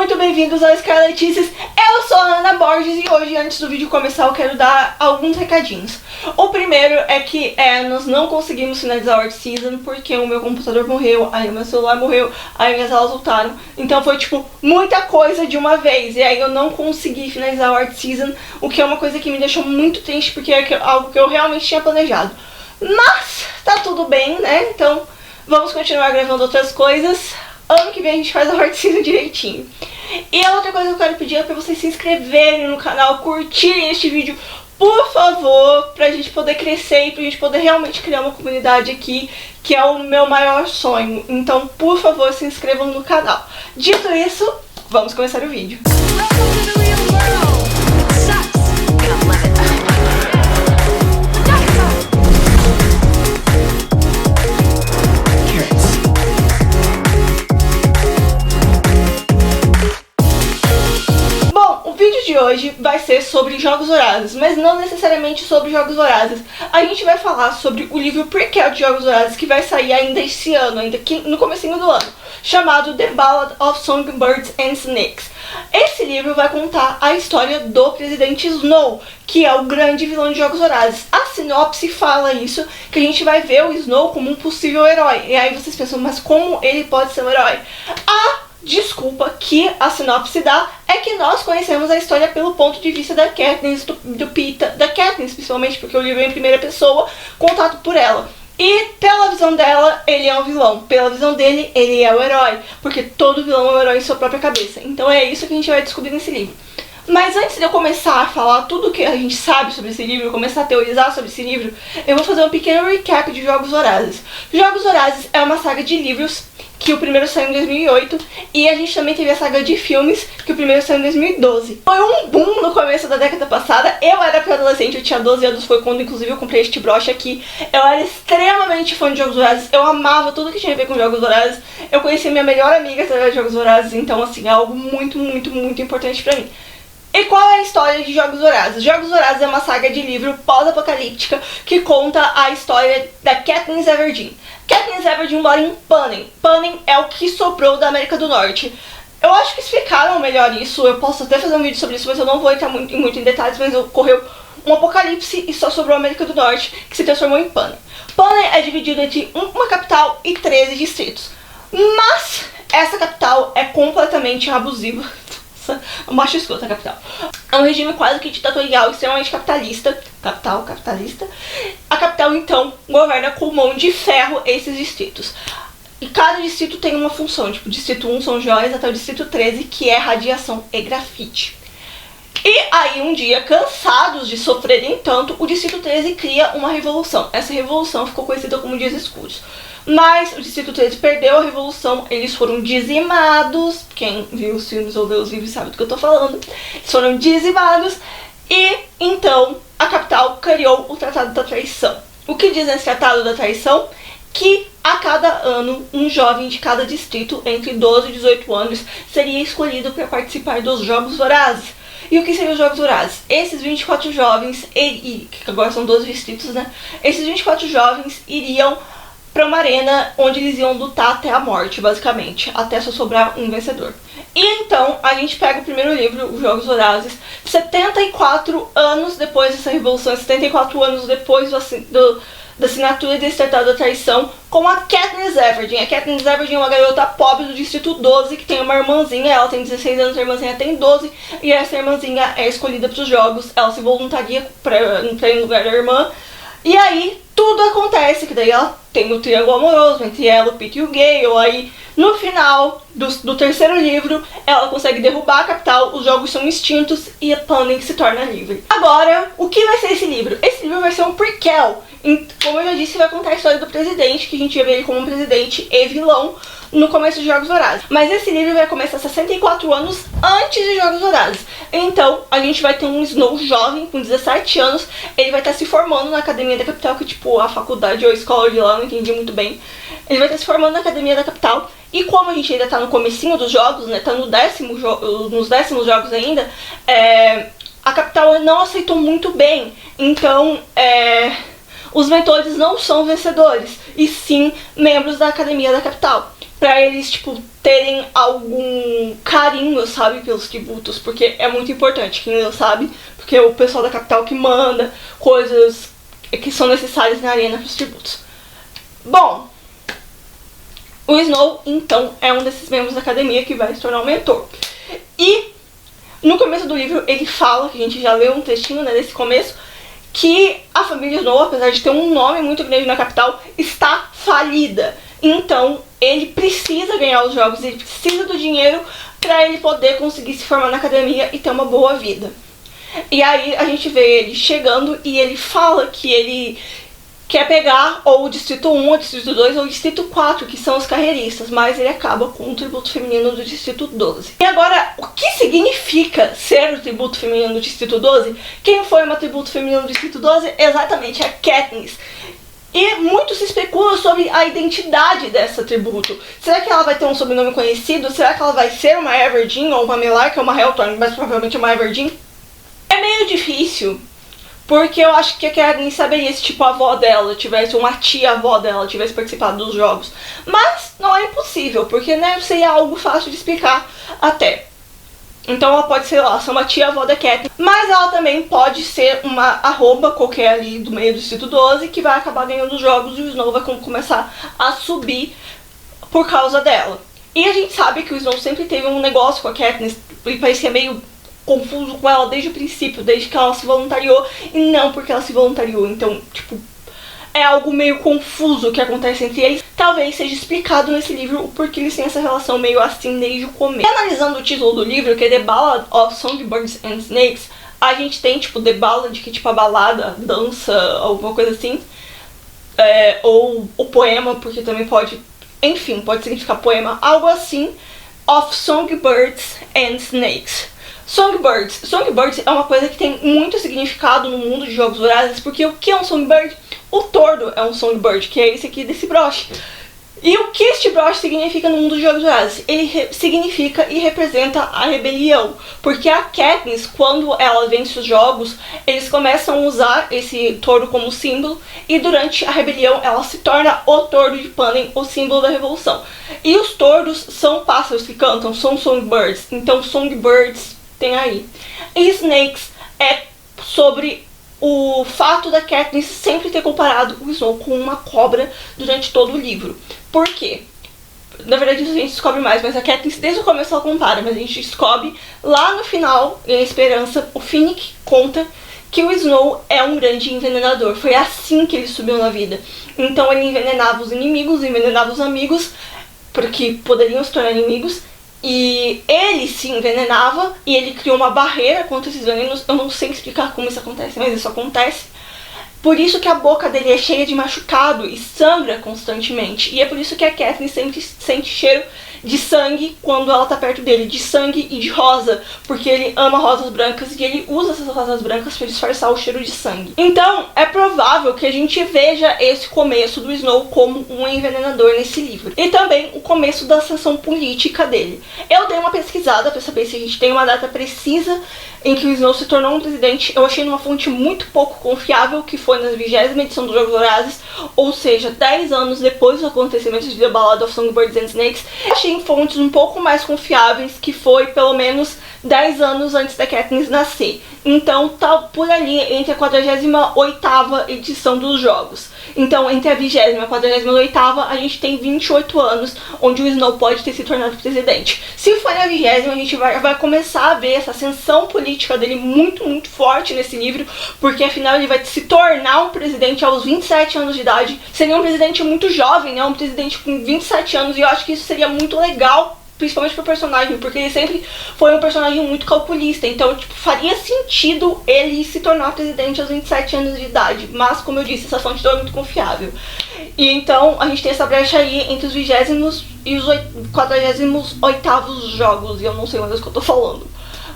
muito bem-vindos ao Scarletices. Eu sou a Ana Borges e hoje, antes do vídeo começar, eu quero dar alguns recadinhos. O primeiro é que nós não conseguimos finalizar o Art Season porque o meu computador morreu, aí o meu celular morreu, aí minhas aulas voltaram. Então foi tipo muita coisa de uma vez e aí eu não consegui finalizar o Art Season, o que é uma coisa que me deixou muito triste porque é algo que eu realmente tinha planejado. Mas tá tudo bem, né? Então vamos continuar gravando outras coisas. Ano que vem a gente faz a Art Season direitinho. E a outra coisa que eu quero pedir é pra vocês se inscreverem no canal, curtirem este vídeo, por favor, pra gente poder crescer e pra gente poder realmente criar uma comunidade aqui, que é o meu maior sonho. Então, por favor, se inscrevam no canal. Dito isso, vamos começar o vídeo. De hoje vai ser sobre Jogos Vorazes, mas não necessariamente sobre Jogos Vorazes. A gente vai falar sobre o livro prequel de Jogos Vorazes que vai sair ainda esse ano, ainda aqui no comecinho do ano, chamado The Ballad of Songbirds and Snakes. Esse livro vai contar a história do Presidente Snow, que é o grande vilão de Jogos Vorazes. A sinopse fala isso, que a gente vai ver o Snow como um possível herói. E aí vocês pensam, mas como ele pode ser um herói? Desculpa que a sinopse dá é que nós conhecemos a história pelo ponto de vista da Katniss, do Peeta, da Katniss principalmente, porque o livro é em primeira pessoa, contado por ela. E pela visão dela, ele é um vilão. Pela visão dele, ele é o herói, porque todo vilão é um herói em sua própria cabeça. Então é isso que a gente vai descobrir nesse livro. Mas antes de eu começar a falar tudo que a gente sabe sobre esse livro, começar a teorizar sobre esse livro, eu vou fazer um pequeno recap de Jogos Vorazes. Jogos Vorazes é uma saga de livros que o primeiro saiu em 2008 e a gente também teve a saga de filmes, que o primeiro saiu em 2012. Foi um boom no começo da década passada. Eu era pré-adolescente, eu tinha 12 anos, foi quando inclusive eu comprei este broche aqui. Eu era extremamente fã de Jogos Vorazes, eu amava tudo que tinha a ver com Jogos Vorazes. Eu conheci minha melhor amiga através de Jogos Vorazes, então assim, é algo muito, muito, muito importante pra mim. E qual é a história de Jogos Vorazes? Jogos Vorazes é uma saga de livro pós-apocalíptica que conta a história da Katniss Everdeen. Katniss Everdeen mora em Panem. Panem é o que sobrou da América do Norte. Eu acho que explicaram melhor isso, eu posso até fazer um vídeo sobre isso, mas eu não vou entrar muito em detalhes, mas ocorreu um apocalipse e só sobrou a América do Norte, que se transformou em Panem. Panem é dividido entre uma capital e 13 distritos. Mas essa capital é completamente abusiva. Macho escroto a capital. É um regime quase que ditatorial, extremamente capitalista. Capitalista. A capital, então, governa com mão de ferro esses distritos. E cada distrito tem uma função. Tipo, o distrito 1 são joias até o distrito 13, que é radiação e grafite. E aí, um dia, cansados de sofrerem tanto, o distrito 13 cria uma revolução. Essa revolução ficou conhecida como Dias Escuros. Mas o Distrito 13 perdeu a revolução, eles foram dizimados. Quem viu os filmes ou leu os livros sabe do que eu tô falando. Eles foram dizimados e então a capital criou o Tratado da Traição. O que diz esse Tratado da Traição? Que a cada ano um jovem de cada distrito entre 12 e 18 anos seria escolhido para participar dos Jogos Vorazes. E o que seriam os Jogos Vorazes? Esses 24 jovens, que agora são 12 distritos, né? Esses 24 jovens iriam para uma arena onde eles iam lutar até a morte, basicamente, até só sobrar um vencedor. E então a gente pega o primeiro livro, Os Jogos Vorazes, 74 anos depois dessa revolução, 74 anos depois da assinatura desse Tratado da Traição, com a Katniss Everdeen. A Katniss Everdeen é uma garota pobre do Distrito 12 que tem uma irmãzinha, ela tem 16 anos, a irmãzinha tem 12, e essa irmãzinha é escolhida para os jogos, ela se voluntaria para ir no lugar da irmã. E aí tudo acontece, que daí ela tem o triângulo amoroso entre ela, o Peeta e o Gale. Aí no final do terceiro livro ela consegue derrubar a capital, os jogos são extintos e a Panem se torna livre. Agora, o que vai ser esse livro? Esse livro vai ser um prequel. Como eu já disse, vai contar a história do presidente, que a gente ia ver ele como um presidente e vilão no começo de Jogos Vorazes. Mas esse livro vai começar 64 anos antes de Jogos Vorazes. Então, a gente vai ter um Snow jovem, com 17 anos. Ele vai estar se formando na Academia da Capital, que é tipo a faculdade ou a escola de lá, não entendi muito bem. Ele vai estar se formando na Academia da Capital. E como a gente ainda tá no comecinho dos jogos, né, tá nos décimos jogos ainda, a Capital não aceitou muito bem. Então, os mentores não são vencedores, e sim membros da Academia da Capital. pra eles, tipo, terem algum carinho, sabe, pelos tributos, porque é muito importante, quem não sabe, porque é o pessoal da capital que manda coisas que são necessárias na arena pros tributos. Bom, o Snow, então, é um desses membros da academia que vai se tornar um mentor. E no começo do livro ele fala, que a gente já leu um trechinho, né, desse começo, que a família Snow, apesar de ter um nome muito grande na capital, está falida. Então ele precisa ganhar os jogos, ele precisa do dinheiro para ele poder conseguir se formar na academia e ter uma boa vida. E aí a gente vê ele chegando e ele fala que ele quer pegar ou o Distrito 1, o Distrito 2 ou o Distrito 4, que são os carreiristas, mas ele acaba com o tributo feminino do Distrito 12. E agora, o que significa ser o tributo feminino do Distrito 12? Quem foi uma tributo feminino do Distrito 12? Exatamente, a Katniss. E muito se especula sobre a identidade dessa tributo. Será que ela vai ter um sobrenome conhecido? Será que ela vai ser uma Everdeen ou uma Melark ou uma Hellthorn, mas provavelmente uma Everdeen? É meio difícil, porque eu acho que a Katniss saberia se tipo a avó dela tivesse, uma tia-avó dela tivesse participado dos jogos. Mas não é impossível, porque né, seria algo fácil de explicar até. Então ela pode ser, lá, ser uma tia-avó da Katniss, mas ela também pode ser uma arroba qualquer ali do meio do Distrito 12 que vai acabar ganhando os jogos e o Snow vai começar a subir por causa dela. E a gente sabe que o Snow sempre teve um negócio com a Katniss e parecia meio confuso com ela desde o princípio, desde que ela se voluntariou e não porque ela se voluntariou. Então, tipo, é algo meio confuso que acontece entre eles. Talvez seja explicado nesse livro o porquê eles têm essa relação meio assim desde o começo. E analisando o título do livro, que é The Ballad of Songbirds and Snakes, a gente tem tipo The Ballad, que é tipo a balada, dança, alguma coisa assim. Ou o poema, porque também pode, enfim, pode significar poema, algo assim. Of Songbirds and Snakes. Songbirds é uma coisa que tem muito significado no mundo de Jogos Vorazes, porque o que é um Songbird? O tordo é um Songbird, que é esse aqui desse broche. E o que este broche significa no mundo de Jogos Vorazes? Ele significa e representa a rebelião, porque a Katniss, quando ela vence os jogos, eles começam a usar esse tordo como símbolo, e durante a rebelião ela se torna o tordo de Panem, o símbolo da revolução. E os tordos são pássaros que cantam, são songbirds, então songbirds tem aí. E Snakes é sobre o fato da Katniss sempre ter comparado o Snow com uma cobra durante todo o livro. Por quê? Na verdade a gente descobre mais, mas a Katniss desde o começo ela compara, mas a gente descobre lá no final, em A Esperança, o Finnick conta que o Snow é um grande envenenador. Foi assim que ele subiu na vida. Então ele envenenava os inimigos, envenenava os amigos, porque poderiam se tornar inimigos. E ele se envenenava e ele criou uma barreira contra esses venenos. Eu não sei explicar como isso acontece, mas isso acontece. Por isso que a boca dele é cheia de machucado e sangra constantemente. E é por isso que a Katniss sempre sente cheiro de sangue quando ela tá perto dele. De sangue e de rosa. Porque ele ama rosas brancas e ele usa essas rosas brancas para disfarçar o cheiro de sangue. Então, é provável que a gente veja esse começo do Snow como um envenenador nesse livro. E também o começo da ascensão política dele. Eu dei uma pesquisada para saber se a gente tem uma data precisa em que o Snow se tornou um presidente. Eu achei numa fonte muito pouco confiável, que foi na 20ª edição dos Jogos Vorazes, ou seja, 10 anos depois dos acontecimentos de The Ballad of Songbirds and Snakes. Achei em fontes um pouco mais confiáveis, que foi pelo menos 10 anos antes da Katniss nascer. Então tá por ali entre a 48ª edição dos jogos. Então entre a 20ª e a 48ª a gente tem 28 anos onde o Snow pode ter se tornado presidente. Se for na 20ª a gente vai começar a ver essa ascensão política dele muito forte nesse livro, porque afinal ele vai se tornar um presidente aos 27 anos de idade. Seria um presidente muito jovem, né? Um presidente com 27 anos, e eu acho que isso seria muito legal, principalmente pro personagem, porque ele sempre foi um personagem muito calculista. Então, tipo, faria sentido ele se tornar presidente aos 27 anos de idade. Mas, como eu disse, essa fonte não é muito confiável. E então, a gente tem essa brecha aí entre os 20º e os 48º jogos. E eu não sei mais o que eu tô falando.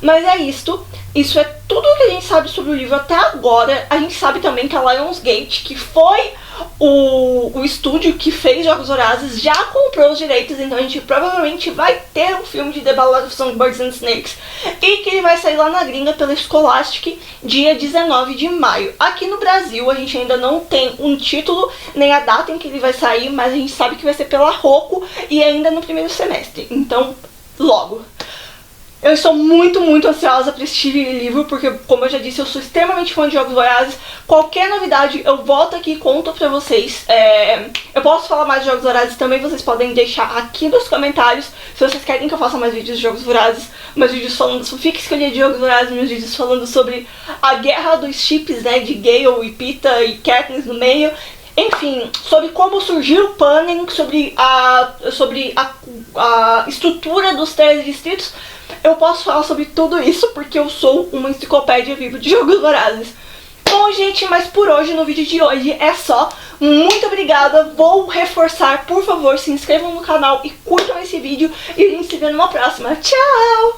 Mas é isto. Isso é tudo que a gente sabe sobre o livro até agora. A gente sabe também que a Lionsgate, que foi o estúdio que fez Jogos Vorazes, já comprou os direitos, então a gente provavelmente vai ter um filme de The Ballad of Songbirds and Snakes, e que ele vai sair lá na gringa pela Scholastic dia 19 de maio. Aqui no Brasil a gente ainda não tem um título nem a data em que ele vai sair, mas a gente sabe que vai ser pela Roku e ainda no primeiro semestre, então logo. Eu estou muito, muito ansiosa para este livro, porque, como eu já disse, eu sou extremamente fã de Jogos Vorazes. Qualquer novidade eu volto aqui e conto pra vocês. Eu posso falar mais de Jogos Vorazes também, vocês podem deixar aqui nos comentários se vocês querem que eu faça mais vídeos de Jogos Vorazes, meus vídeos falando dos fanfics que eu li de Jogos Vorazes, meus vídeos falando sobre a guerra dos chips, né, de Gale e Pita e Katniss no meio. Enfim, sobre como surgiu o Panem, sobre a estrutura dos 13 distritos. Eu posso falar sobre tudo isso porque eu sou uma enciclopédia viva de Jogos Vorazes. Bom, gente, mas por hoje, no vídeo de hoje, é só. Muito obrigada. Vou reforçar, por favor, se inscrevam no canal e curtam esse vídeo. E a gente se vê numa próxima. Tchau!